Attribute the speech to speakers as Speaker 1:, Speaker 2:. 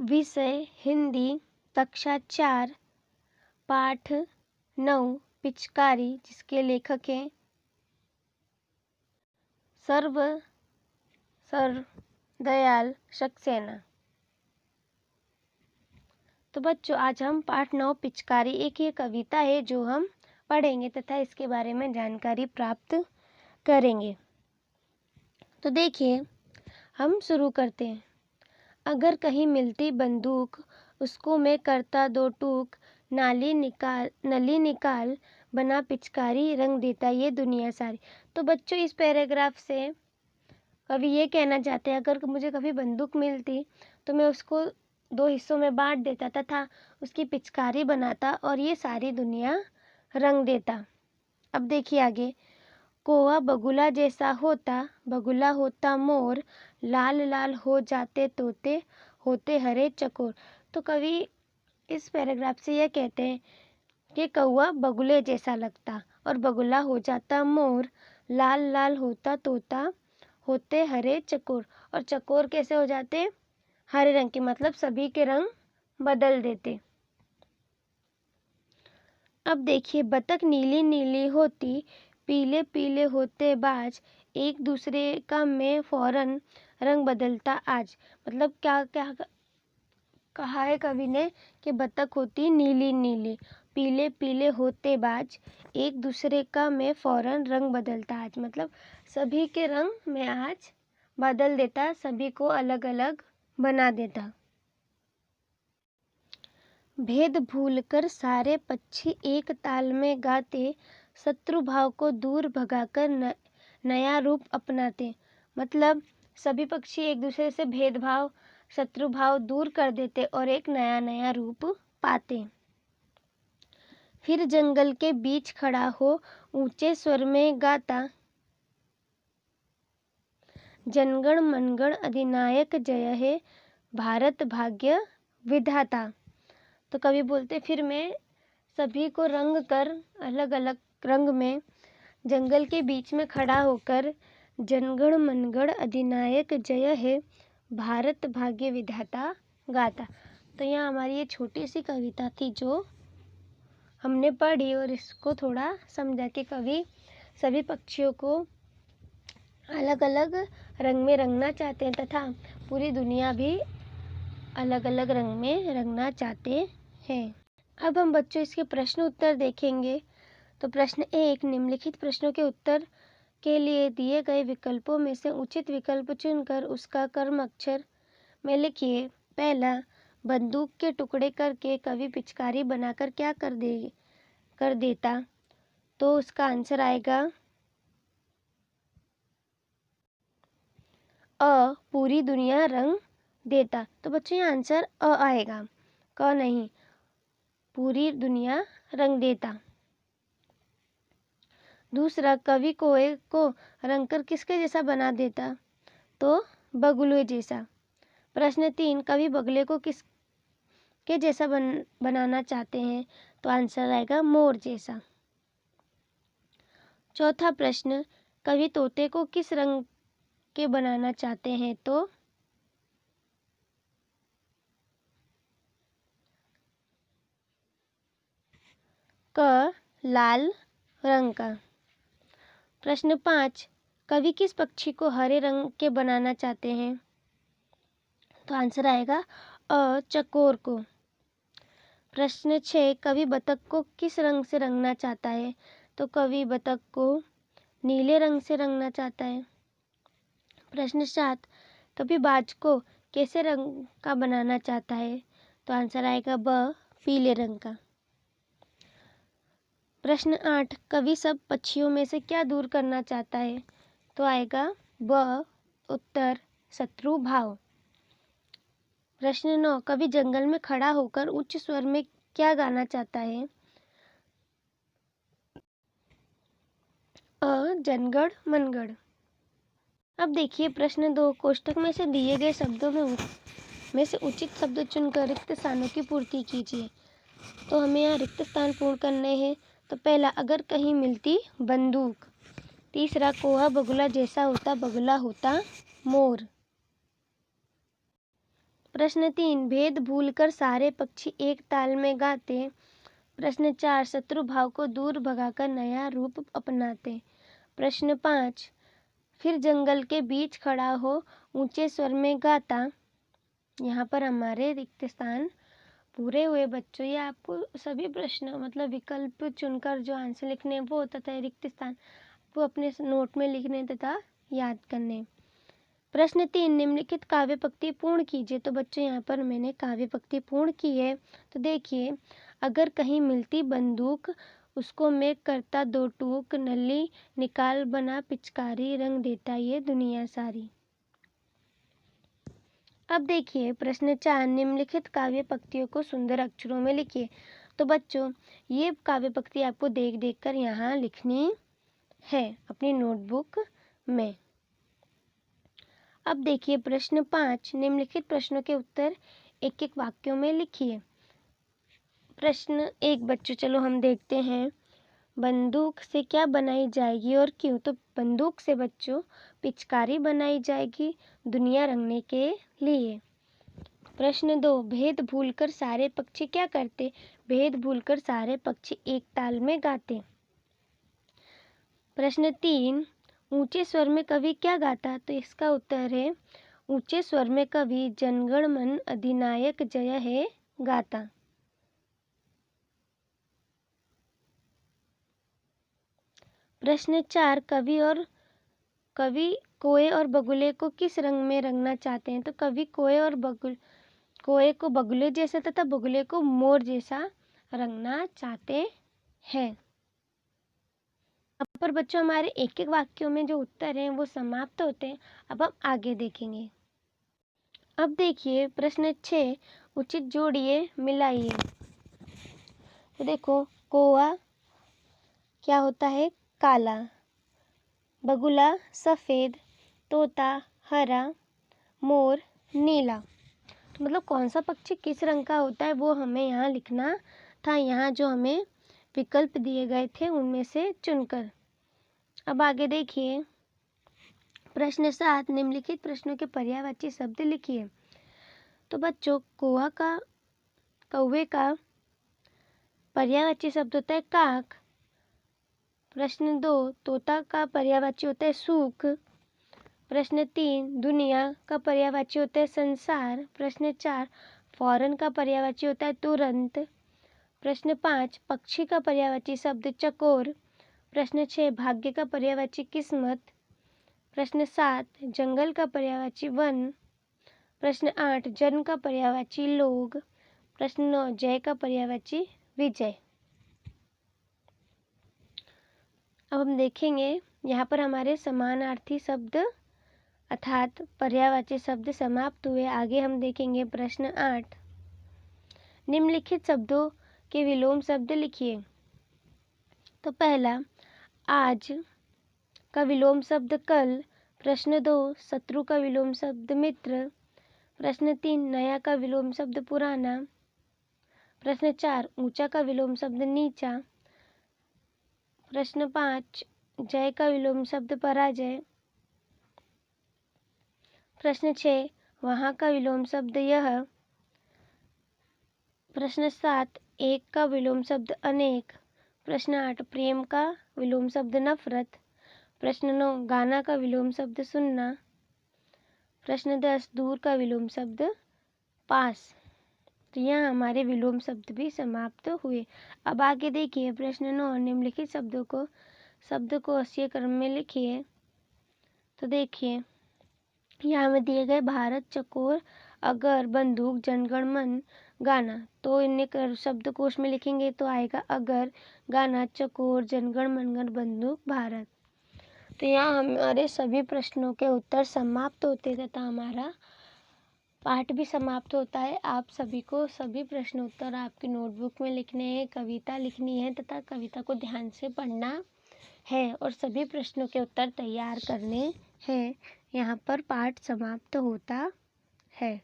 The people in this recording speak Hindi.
Speaker 1: विषय हिंदी, कक्षा 4, पाठ 9, पिचकारी, जिसके लेखक हैं सर दयाल सक्सेना। तो बच्चों, आज हम पाठ 9 पिचकारी, एक ये कविता है जो हम पढ़ेंगे तथा इसके बारे में जानकारी प्राप्त करेंगे। तो देखिए, हम शुरू करते हैं। अगर कहीं मिलती बंदूक, उसको मैं करता दो टूक, नली निकाल बना पिचकारी, रंग देता ये दुनिया सारी। तो बच्चों, इस पैराग्राफ से कवि ये कहना चाहते हैं, अगर मुझे कभी बंदूक मिलती तो मैं उसको 2 हिस्सों में बांट देता तथा उसकी पिचकारी बनाता और ये सारी दुनिया रंग देता। अब देखिए आगे, कोवा बगुला जैसा होता, बगुला होता मोर, लाल लाल हो जाते तोते, होते हरे चकोर। तो कवि इस पैराग्राफ से यह कहते हैं कि कौवा बगुले जैसा लगता और बगुला हो जाता मोर, लाल लाल होता तोता, होते हरे चकोर। और चकोर कैसे हो जाते? हरे रंग के, मतलब सभी के रंग बदल देते। अब देखिए, बतख नीली नीली होती, पीले पीले होते बाज, एक दूसरे का मैं फौरन रंग बदलता आज। मतलब क्या क्या कहा है कवि ने कि बतख होती नीली नीली, पीले पीले होते बाज, एक दूसरे का मैं फौरन रंग बदलता आज। मतलब सभी के रंग मैं आज बदल देता, सभी को अलग अलग बना देता। भेद भूलकर सारे पक्षी एक ताल में गाते, शत्रु भाव को दूर भगाकर नया रूप अपनाते। मतलब सभी पक्षी एक दूसरे से भेदभाव, शत्रु भाव दूर कर देते और एक नया नया रूप पाते। फिर जंगल के बीच खड़ा हो ऊंचे स्वर में गाता, जनगण मनगण अधिनायक जय है, भारत भाग्य विधाता। तो कवि बोलते, फिर मैं सभी को रंग कर अलग अलग रंग में जंगल के बीच में खड़ा होकर जनगण मनगण अधिनायक जय है, भारत भाग्य विधाता गाता। तो यहाँ हमारी ये छोटी सी कविता थी जो हमने पढ़ी और इसको थोड़ा समझा कि कवि सभी पक्षियों को अलग अलग रंग में रंगना चाहते हैं तथा पूरी दुनिया भी अलग अलग रंग में रंगना चाहते हैं। अब हम बच्चों इसके प्रश्न उत्तर देखेंगे। तो प्रश्न 1, निम्नलिखित प्रश्नों के उत्तर के लिए दिए गए विकल्पों में से उचित विकल्प चुनकर उसका कर्म अक्षर में लिखिए। पहला, बंदूक के टुकड़े करके कवि पिचकारी बनाकर क्या कर देता? तो उसका आंसर आएगा अ, पूरी दुनिया रंग देता। तो बच्चों ये आंसर अ आएगा, क नहीं, पूरी दुनिया रंग देता। दूसरा, कवि कोए को रंगकर किसके जैसा बना देता? तो बगुले जैसा। प्रश्न 3, कवि बगुले को किसके जैसा बनाना चाहते हैं? तो आंसर आएगा मोर जैसा। चौथा प्रश्न, कवि तोते को किस रंग के बनाना चाहते हैं? तो क, लाल रंग का। प्रश्न 5, कवि किस पक्षी को हरे रंग के बनाना चाहते हैं? तो आंसर आएगा अ, चकोर को। प्रश्न 6, कवि बतख को किस रंग से रंगना चाहता है? तो कवि बतख को नीले रंग से रंगना चाहता है। प्रश्न 7, कवि बाज को कैसे रंग का बनाना चाहता है? तो आंसर आएगा ब, पीले रंग का। प्रश्न 8, कवि सब पक्षियों में से क्या दूर करना चाहता है? तो आएगा ब, उत्तर शत्रु भाव। प्रश्न 9, कवि जंगल में खड़ा होकर उच्च स्वर में क्या गाना चाहता है? अ, जनगण मनगढ़। अब देखिए प्रश्न 2, कोष्ठक में से दिए गए शब्दों में से उचित शब्द चुनकर रिक्त स्थानों की पूर्ति कीजिए। तो हमें यहाँ रिक्त स्थान पूर्ण करने हैं। तो पहला, अगर कहीं मिलती बंदूक। तीसरा, कोहा बगुला जैसा होता, बगुला होता मोर। प्रश्न 3, भेद भूलकर सारे पक्षी एक ताल में गाते। प्रश्न 4, शत्रु भाव को दूर भगाकर नया रूप अपनाते। प्रश्न 5, फिर जंगल के बीच खड़ा हो ऊंचे स्वर में गाता। यहाँ पर हमारे रिक्त स्थान पूरे हुए बच्चों। ये आपको सभी प्रश्न मतलब विकल्प चुनकर जो आंसर लिखने वो तथा रिक्त स्थान वो अपने नोट में लिखने तथा याद करने। प्रश्न 3, निम्नलिखित काव्य पंक्ति पूर्ण कीजिए। तो बच्चों यहाँ पर मैंने काव्य पंक्ति पूर्ण की है। तो देखिए, अगर कहीं मिलती बंदूक उसको मैं करता दो टूक, नली निकाल बना पिचकारी, रंग देता ये दुनिया सारी। अब देखिए प्रश्न 4, निम्नलिखित काव्य पंक्तियों को सुंदर अक्षरों में लिखिए। तो बच्चों ये काव्य पंक्ति आपको देख देख कर यहाँ लिखनी है अपनी नोटबुक में। अब देखिए प्रश्न 5, निम्नलिखित प्रश्नों के उत्तर एक एक वाक्यों में लिखिए। प्रश्न 1 बच्चों चलो हम देखते हैं, बंदूक से क्या बनाई जाएगी और क्यों? तो बंदूक से बच्चों पिचकारी बनाई जाएगी दुनिया रंगने के लिए। प्रश्न 2, भेद भूलकर सारे पक्षी क्या करते? भेद भूलकर सारे पक्षी एक ताल में गाते। प्रश्न 3, ऊंचे स्वर में कवि क्या गाता? तो इसका उत्तर है ऊंचे स्वर में कवि जनगण मन अधिनायक जय है गाता। प्रश्न 4, कवि कोए और बगुले को किस रंग में रंगना चाहते हैं? तो कवि कोए को बगुले जैसा तथा बगुले को मोर जैसा रंगना चाहते हैं। अब पर बच्चों हमारे एक एक वाक्यों में जो उत्तर हैं वो समाप्त होते हैं। अब हम आगे देखेंगे। अब देखिए प्रश्न 6, उचित जोड़िए मिलाइए। तो देखो, कौआ क्या होता है? काला, बगुला सफ़ेद, तोता हरा, मोर नीला। तो मतलब कौन सा पक्षी किस रंग का होता है वो हमें यहाँ लिखना था। यहाँ जो हमें विकल्प दिए गए थे उनमें से चुनकर। अब आगे देखिए प्रश्न 7, निम्नलिखित प्रश्नों के पर्यायवाची शब्द लिखिए। तो बच्चों कौवे का पर्यायवाची शब्द होता है काक। प्रश्न 2, तोता का पर्यायवाची होता है सूख। प्रश्न 3, दुनिया का पर्यायवाची होता है संसार। प्रश्न 4, फौरन का पर्यायवाची होता है तुरंत। प्रश्न 5, पक्षी का पर्यायवाची शब्द चकोर। प्रश्न 6, भाग्य का पर्यायवाची किस्मत। प्रश्न 7, जंगल का पर्यायवाची वन। प्रश्न 8, जन्म का पर्यायवाची लोग। प्रश्न 9, जय का पर्यायवाची विजय। अब हम देखेंगे यहाँ पर हमारे समानार्थी शब्द अर्थात पर्यायवाची शब्द समाप्त हुए। आगे हम देखेंगे प्रश्न 8, निम्नलिखित शब्दों के विलोम शब्द लिखिए। तो पहला, आज का विलोम शब्द कल। प्रश्न 2, शत्रु का विलोम शब्द मित्र। प्रश्न 3, नया का विलोम शब्द पुराना। प्रश्न 4, ऊंचा का विलोम शब्द नीचा। प्रश्न 5, जय का विलोम शब्द पराजय। प्रश्न 6, वहाँ का विलोम शब्द यह। प्रश्न 7, एक का विलोम शब्द अनेक। प्रश्न 8, प्रेम का विलोम शब्द नफरत। प्रश्न 9, गाना का विलोम शब्द सुनना। प्रश्न 10, दूर का विलोम शब्द पास। तो यहाँ हमारे विलोम शब्द भी समाप्त हुए। अब आगे देखिए प्रश्न 9, निम्नलिखित शब्द को अक्षरीय क्रम में लिखिए। तो देखिए यहाँ में दिए गए भारत, चकोर, अगर, बंदूक, जनगण मन, गाना। तो इन्हें शब्दकोश में लिखेंगे तो आएगा अगर, गाना, चकोर, जनगण मनगढ़, बंदूक, भारत। तो यहाँ हमारे सभी प्रश्नों के उत्तर समाप्त होते तथा हमारा पाठ भी समाप्त होता है। आप सभी को सभी प्रश्न उत्तर आपकी नोटबुक में लिखने हैं, कविता लिखनी है तथा कविता को ध्यान से पढ़ना है और सभी प्रश्नों के उत्तर तैयार करने हैं। यहाँ पर पाठ समाप्त होता है।